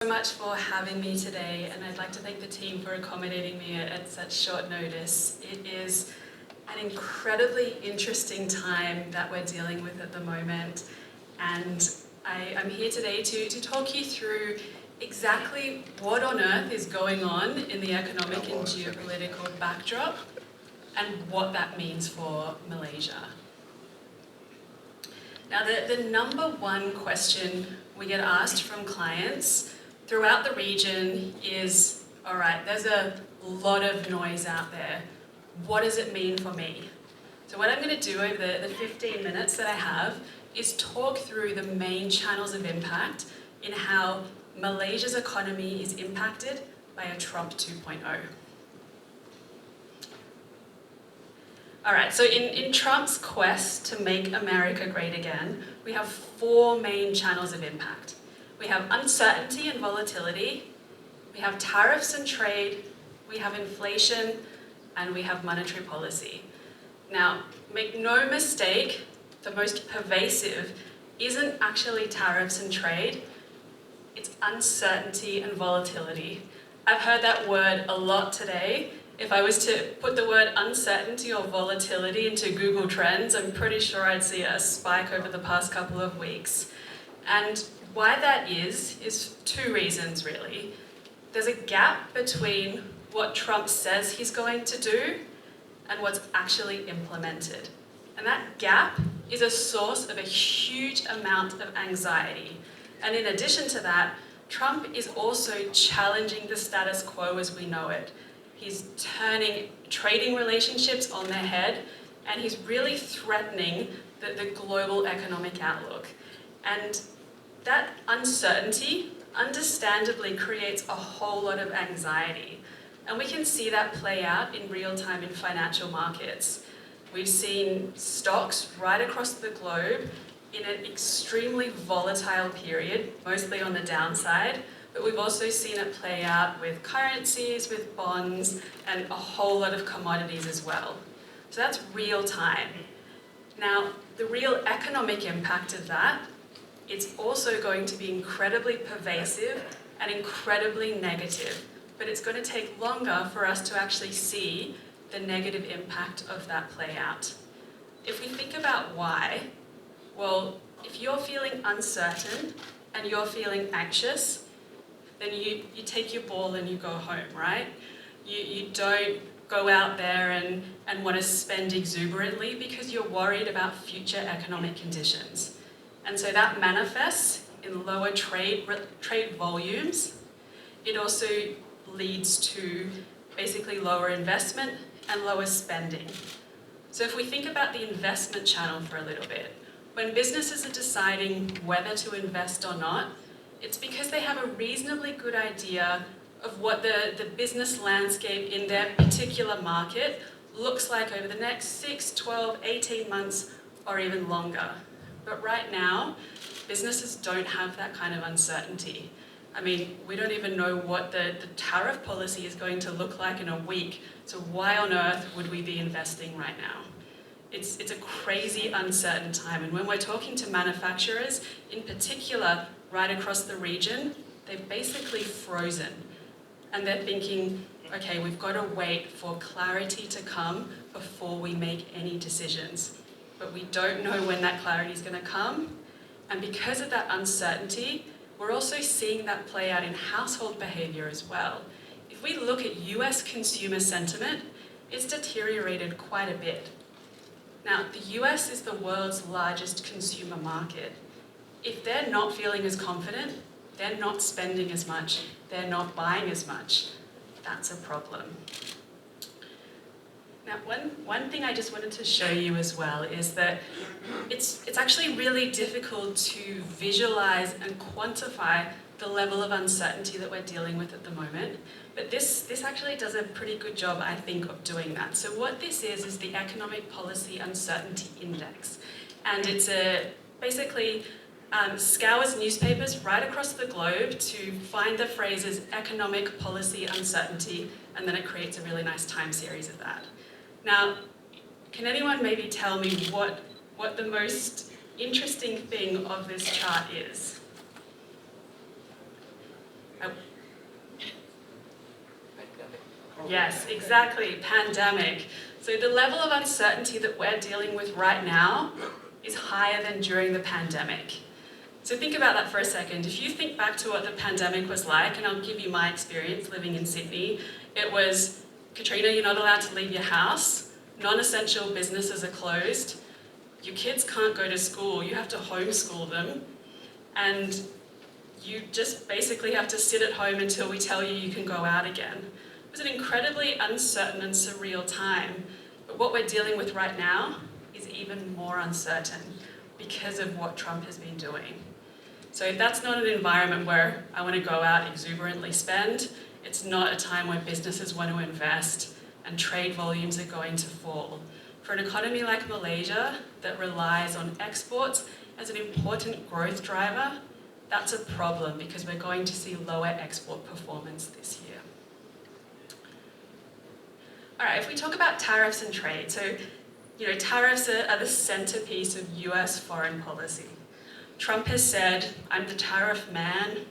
So much for having me today, and I'd like to thank the team for accommodating me at such short notice. It is an incredibly interesting time that we're dealing with at the moment, and I'm here today to talk you through exactly what on earth is going on in the economic and geopolitical backdrop and what that means for Malaysia. Now, the number one question we get asked from clients throughout the region is, all right, there's a lot of noise out there. What does it mean for me? So what I'm going to do over the 15 minutes that I have is talk through the main channels of impact in how Malaysia's economy is impacted by a Trump 2.0. All right, so in Trump's quest to make America great again, we have four main channels of impact. We have uncertainty and volatility, we have tariffs and trade, we have inflation, and we have monetary policy. Now, make no mistake, the most pervasive isn't actually tariffs and trade, it's uncertainty and volatility. I've heard that word a lot today. If I was to put the word uncertainty or volatility into Google Trends, I'm pretty sure I'd see a spike over the past couple of weeks. And why that is two reasons really. There's a gap between what Trump says he's going to do and what's actually implemented. And that gap is a source of a huge amount of anxiety. And in addition to that, Trump is also challenging the status quo as we know it. He's turning trading relationships on their head, and he's really threatening the global economic outlook. And that uncertainty understandably creates a whole lot of anxiety. And we can see that play out in real time in financial markets. We've seen stocks right across the globe in an extremely volatile period, mostly on the downside, but we've also seen it play out with currencies, with bonds, and a whole lot of commodities as well. So that's real time. Now, the real economic impact of that, it's also going to be incredibly pervasive and incredibly negative, but it's going to take longer for us to actually see the negative impact of that play out. If we think about why, well, if you're feeling uncertain and you're feeling anxious, then you take your ball and you go home, right? You don't go out there and want to spend exuberantly because you're worried about future economic conditions. And so that manifests in lower trade volumes. It also leads to basically lower investment and lower spending. So if we think about the investment channel for a little bit, when businesses are deciding whether to invest or not, it's because they have a reasonably good idea of what the business landscape in their particular market looks like over the next 6, 12, 18 months or even longer. But right now, businesses don't have that kind of uncertainty. I mean, we don't even know what the tariff policy is going to look like in a week, so why on earth would we be investing right now? It's a crazy uncertain time, and when we're talking to manufacturers, in particular, right across the region, they've basically frozen. And they're thinking, okay, we've got to wait for clarity to come before we make any decisions. But we don't know when that clarity is going to come. And because of that uncertainty, we're also seeing that play out in household behavior as well. If we look at US consumer sentiment, it's deteriorated quite a bit. Now, the US is the world's largest consumer market. If they're not feeling as confident, they're not spending as much, they're not buying as much, that's a problem. Now, one thing I just wanted to show you as well is that it's actually really difficult to visualize and quantify the level of uncertainty that we're dealing with at the moment. But this actually does a pretty good job, I think, of doing that. So what this is the Economic Policy Uncertainty Index. And it's basically scours newspapers right across the globe to find the phrases economic policy uncertainty, and then it creates a really nice time series of that. Now, can anyone maybe tell me what the most interesting thing of this chart is? I- Yes, exactly, pandemic. So the level of uncertainty that we're dealing with right now is higher than during the pandemic. So think about that for a second. If you think back to what the pandemic was like, and I'll give you my experience living in Sydney, it was, Katrina, you're not allowed to leave your house, non-essential businesses are closed, your kids can't go to school, you have to homeschool them, and you just basically have to sit at home until we tell you you can go out again. It was an incredibly uncertain and surreal time, but what we're dealing with right now is even more uncertain because of what Trump has been doing. So if that's not an environment where I want to go out exuberantly spend, it's not a time where businesses want to invest and trade volumes are going to fall. For an economy like Malaysia that relies on exports as an important growth driver, that's a problem because we're going to see lower export performance this year. All right, if we talk about tariffs and trade, so tariffs are the centerpiece of US foreign policy. Trump has said, I'm the tariff man.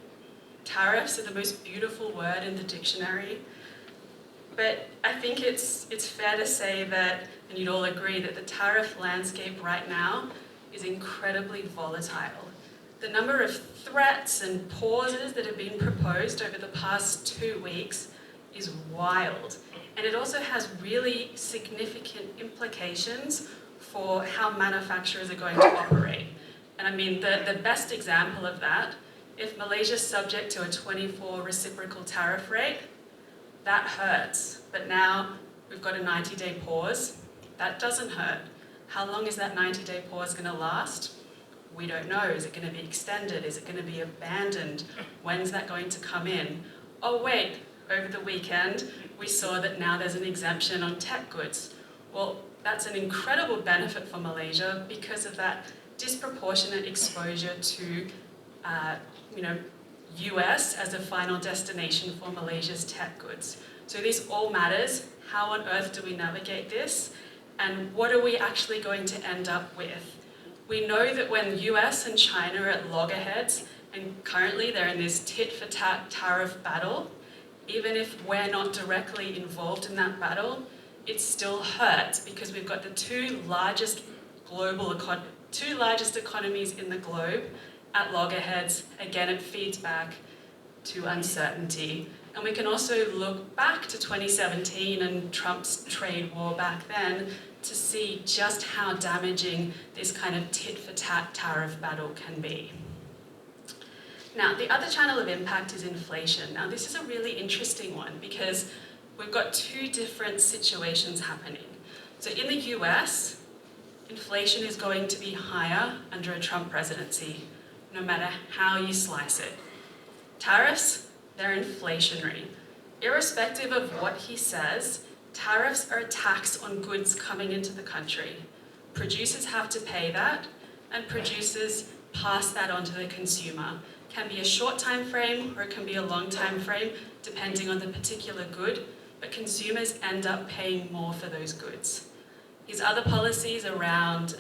Tariffs are the most beautiful word in the dictionary. But I think it's fair to say that, and you'd all agree, that the tariff landscape right now is incredibly volatile. The number of threats and pauses that have been proposed over the past 2 weeks is wild. And it also has really significant implications for how manufacturers are going to operate. And I mean, the best example of that, if Malaysia's subject to a 24 reciprocal tariff rate, that hurts. But now we've got a 90-day pause. That doesn't hurt. How long is that 90-day pause going to last? We don't know. Is it going to be extended? Is it going to be abandoned? When's that going to come in? Oh wait, over the weekend, we saw that now there's an exemption on tech goods. Well, that's an incredible benefit for Malaysia because of that disproportionate exposure to US as a final destination for Malaysia's tech goods. So this all matters. How on earth do we navigate this? And what are we actually going to end up with? We know that when US and China are at loggerheads, and currently they're in this tit-for-tat tariff battle, even if we're not directly involved in that battle, it still hurts because we've got the two largest economies in the globe at loggerheads. Again, it feeds back to uncertainty. And we can also look back to 2017 and Trump's trade war back then to see just how damaging this kind of tit-for-tat tariff battle can be. Now, the other channel of impact is inflation. Now, this is a really interesting one because we've got two different situations happening. So in the US, inflation is going to be higher under a Trump presidency, no matter how you slice it. Tariffs, they're inflationary. Irrespective of what he says, tariffs are a tax on goods coming into the country. Producers have to pay that, and producers pass that on to the consumer. Can be a short time frame or it can be a long time frame depending on the particular good, but consumers end up paying more for those goods. His other policies around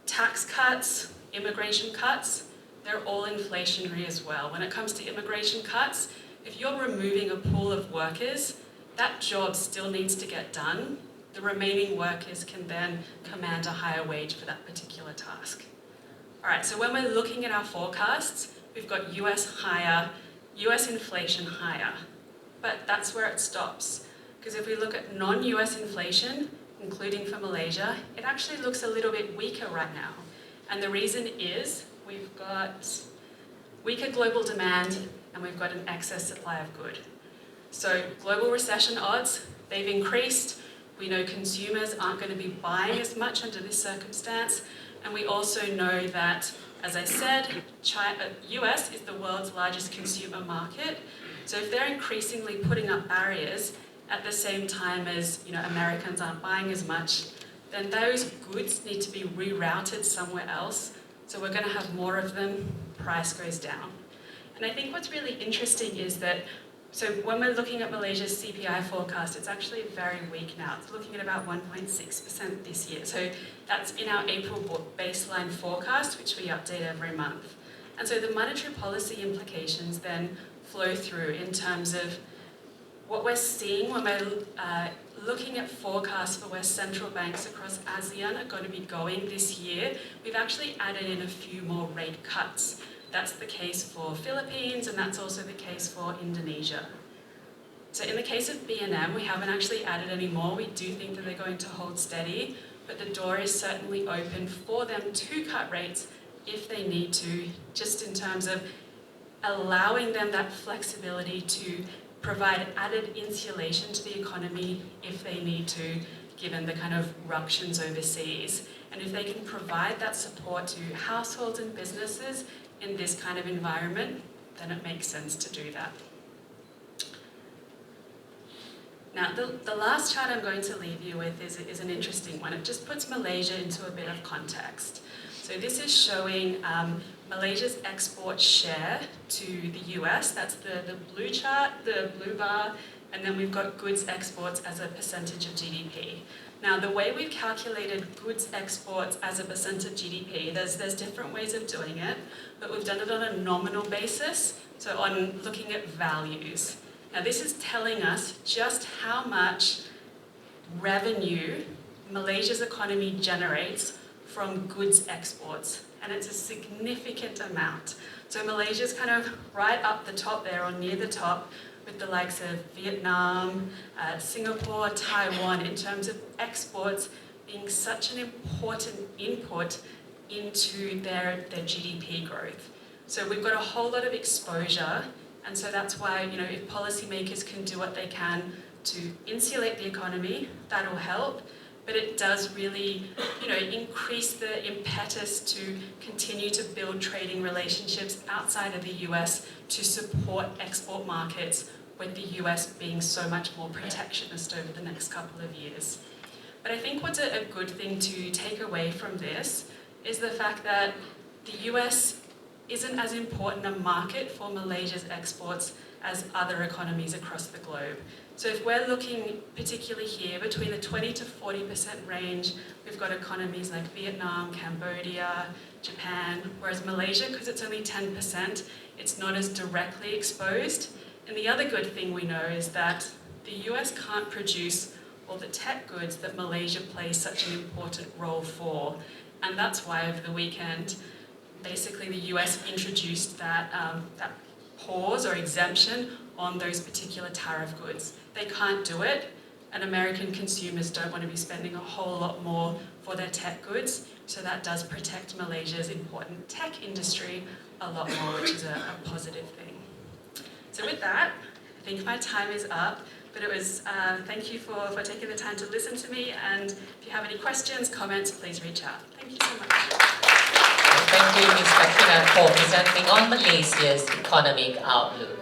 tax cuts, immigration cuts, they're all inflationary as well. When it comes to immigration cuts, if you're removing a pool of workers, that job still needs to get done. The remaining workers can then command a higher wage for that particular task. All right, so when we're looking at our forecasts, we've got US higher, US inflation higher, but that's where it stops. Because if we look at non-US inflation, including for Malaysia, it actually looks a little bit weaker right now. And the reason is we've got weaker global demand and we've got an excess supply of good. So global recession odds, they've increased. We know consumers aren't going to be buying as much under this circumstance. And we also know that, as I said, US is the world's largest consumer market. So if they're increasingly putting up barriers at the same time as Americans aren't buying as much, then those goods need to be rerouted somewhere else. So we're going to have more of them, price goes down. And I think what's really interesting is that, so when we're looking at Malaysia's CPI forecast, it's actually very weak now. It's looking at about 1.6% this year. So that's in our April baseline forecast, which we update every month. And so the monetary policy implications then flow through in terms of what we're seeing when we're looking at forecasts for where central banks across ASEAN are going to be going this year. We've actually added in a few more rate cuts. That's the case for Philippines, and that's also the case for Indonesia. So in the case of B&M, we haven't actually added any more. We do think that they're going to hold steady, but the door is certainly open for them to cut rates if they need to, just in terms of allowing them that flexibility to provide added insulation to the economy if they need to, given the kind of ructions overseas. And if they can provide that support to households and businesses in this kind of environment, then it makes sense to do that. Now, the last chart I'm going to leave you with is an interesting one. It just puts Malaysia into a bit of context. So this is showing Malaysia's export share to the US. That's the blue chart, the blue bar, and then we've got goods exports as a percentage of GDP. Now, the way we've calculated goods exports as a percent of GDP, there's different ways of doing it, but we've done it on a nominal basis, so on looking at values. Now, this is telling us just how much revenue Malaysia's economy generates from goods exports, and it's a significant amount. So Malaysia's kind of right up the top there, or near the top, with the likes of Vietnam, Singapore, Taiwan, in terms of exports being such an important input into their GDP growth. So we've got a whole lot of exposure, and so that's why, if policymakers can do what they can to insulate the economy, that'll help. But it does really, increase the impetus to continue to build trading relationships outside of the US to support export markets, with the US being so much more protectionist over the next couple of years. But I think what's a good thing to take away from this is the fact that the US isn't as important a market for Malaysia's exports as other economies across the globe. So if we're looking particularly here between the 20 to 40% range, we've got economies like Vietnam, Cambodia, Japan, whereas Malaysia, because it's only 10%, it's not as directly exposed. And the other good thing we know is that the US can't produce all the tech goods that Malaysia plays such an important role for. And that's why over the weekend, basically the US introduced that pause or exemption on those particular tariff goods. They can't do it, and American consumers don't want to be spending a whole lot more for their tech goods, so that does protect Malaysia's important tech industry a lot more, which is a positive thing. So with that, I think my time is up, but it was, thank you for taking the time to listen to me, and if you have any questions, comments, please reach out. Thank you so much. Thank you, Ms. Katrina, for presenting on Malaysia's economic outlook.